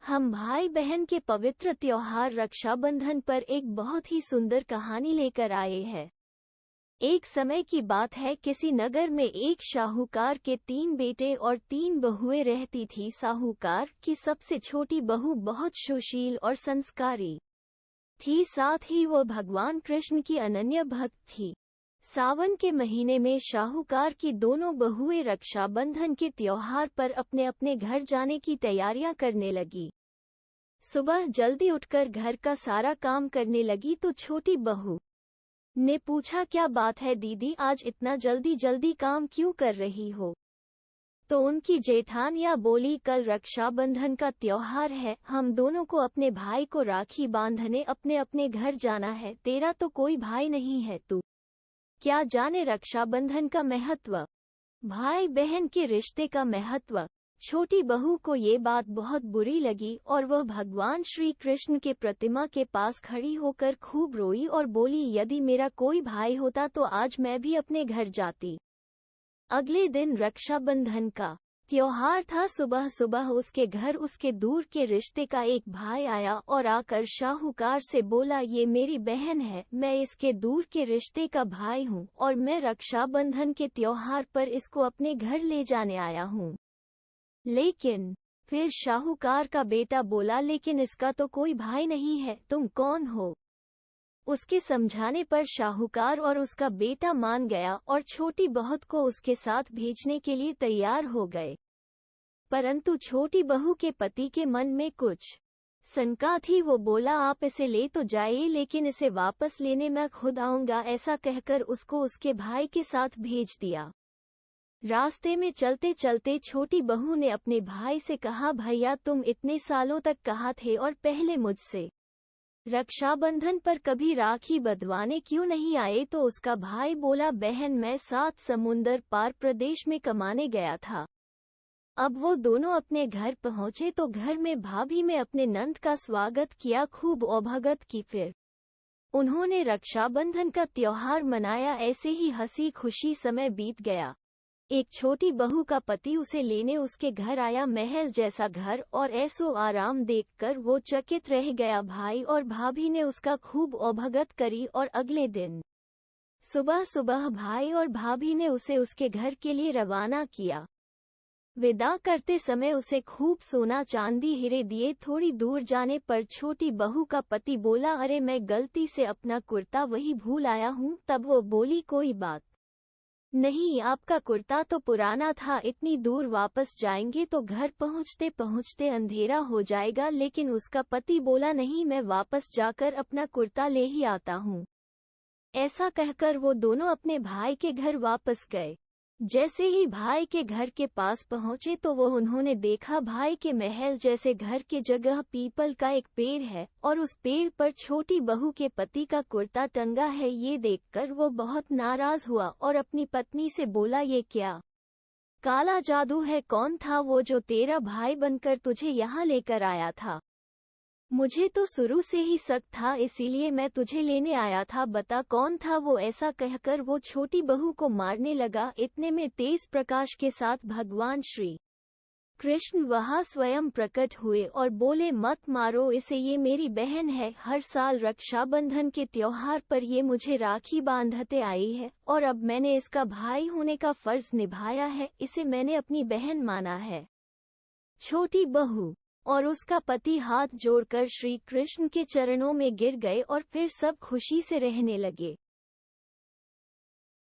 हम भाई बहन के पवित्र त्योहार रक्षाबंधन पर एक बहुत ही सुंदर कहानी लेकर आए हैं। एक समय की बात है, किसी नगर में एक शाहूकार के 3 बेटे और 3 बहुएं रहती थी। साहूकार की सबसे छोटी बहू बहुत सुशील और संस्कारी थी, साथ ही वो भगवान कृष्ण की अनन्य भक्त थी। सावन के महीने में शाहूकार की दोनों बहुएं रक्षाबंधन के त्योहार पर अपने अपने घर जाने की तैयारियां करने लगी। सुबह जल्दी उठकर घर का सारा काम करने लगी तो छोटी बहू ने पूछा, क्या बात है दीदी, आज इतना जल्दी जल्दी काम क्यों कर रही हो? तो उनकी जेठानिया बोली, कल रक्षाबंधन का त्योहार है, हम दोनों को अपने भाई को राखी बांधने अपने अपने घर जाना है। तेरा तो कोई भाई नहीं है, तू क्या जाने रक्षाबंधन का महत्व, भाई बहन के रिश्ते का महत्व। छोटी बहू को ये बात बहुत बुरी लगी और वह भगवान श्री कृष्ण के प्रतिमा के पास खड़ी होकर खूब रोई और बोली, यदि मेरा कोई भाई होता तो आज मैं भी अपने घर जाती। अगले दिन रक्षाबंधन का त्योहार था। सुबह सुबह उसके घर उसके दूर के रिश्ते का एक भाई आया और आकर शाहूकार से बोला, ये मेरी बहन है, मैं इसके दूर के रिश्ते का भाई हूँ और मैं रक्षाबंधन के त्योहार पर इसको अपने घर ले जाने आया हूँ। लेकिन फिर शाहूकार का बेटा बोला, लेकिन इसका तो कोई भाई नहीं है, तुम कौन हो? उसके समझाने पर शाहूकार और उसका बेटा मान गया और छोटी बहू को उसके साथ भेजने के लिए तैयार हो गए। परंतु छोटी बहू के पति के मन में कुछ शंका थी। वो बोला, आप इसे ले तो जाइए, लेकिन इसे वापस लेने मैं खुद आऊंगा। ऐसा कहकर उसको उसके भाई के साथ भेज दिया। रास्ते में चलते चलते छोटी बहू ने अपने भाई से कहा, भैया तुम इतने सालों तक कहाँ थे और पहले मुझसे रक्षाबंधन पर कभी राखी बंधवाने क्यों नहीं आए? तो उसका भाई बोला, बहन मैं 7 समुंदर पार प्रदेश में कमाने गया था। अब वो दोनों अपने घर पहुंचे तो घर में भाभी में अपने नंद का स्वागत किया, खूब औभगत की। फिर उन्होंने रक्षाबंधन का त्योहार मनाया। ऐसे ही हंसी खुशी समय बीत गया। एक छोटी बहू का पति उसे लेने उसके घर आया। महल जैसा घर और ऐसो आराम देखकर वो चकित रह गया। भाई और भाभी ने उसका खूब औभगत करी और अगले दिन सुबह सुबह भाई और भाभी ने उसे उसके घर के लिए रवाना किया। विदा करते समय उसे खूब सोना चांदी हीरे दिए। थोड़ी दूर जाने पर छोटी बहू का पति बोला, अरे मैं गलती से अपना कुर्ता वही भूल आया हूँ। तब वो बोली, कोई बात नहीं, आपका कुर्ता तो पुराना था, इतनी दूर वापस जाएंगे तो घर पहुंचते पहुंचते अंधेरा हो जाएगा। लेकिन उसका पति बोला, नहीं, मैं वापस जाकर अपना कुर्ता ले ही आता हूं। ऐसा कहकर वो दोनों अपने भाई के घर वापस गए। जैसे ही भाई के घर के पास पहुंचे तो उन्होंने देखा, भाई के महल जैसे घर के जगह पीपल का एक पेड़ है और उस पेड़ पर छोटी बहू के पति का कुर्ता टंगा है। ये देखकर वो बहुत नाराज हुआ और अपनी पत्नी से बोला, ये क्या काला जादू है? कौन था वो जो तेरा भाई बनकर तुझे यहाँ लेकर आया था? मुझे तो शुरू से ही शक था, इसीलिए मैं तुझे लेने आया था, बता कौन था वो? ऐसा कहकर वो छोटी बहू को मारने लगा। इतने में तेज प्रकाश के साथ भगवान श्री कृष्ण वहां स्वयं प्रकट हुए और बोले, मत मारो इसे, ये मेरी बहन है। हर साल रक्षाबंधन के त्योहार पर ये मुझे राखी बांधते आई है और अब मैंने इसका भाई होने का फर्ज निभाया है, इसे मैंने अपनी बहन माना है। छोटी बहू और उसका पति हाथ जोड़कर श्री कृष्ण के चरणों में गिर गए और फिर सब खुशी से रहने लगे।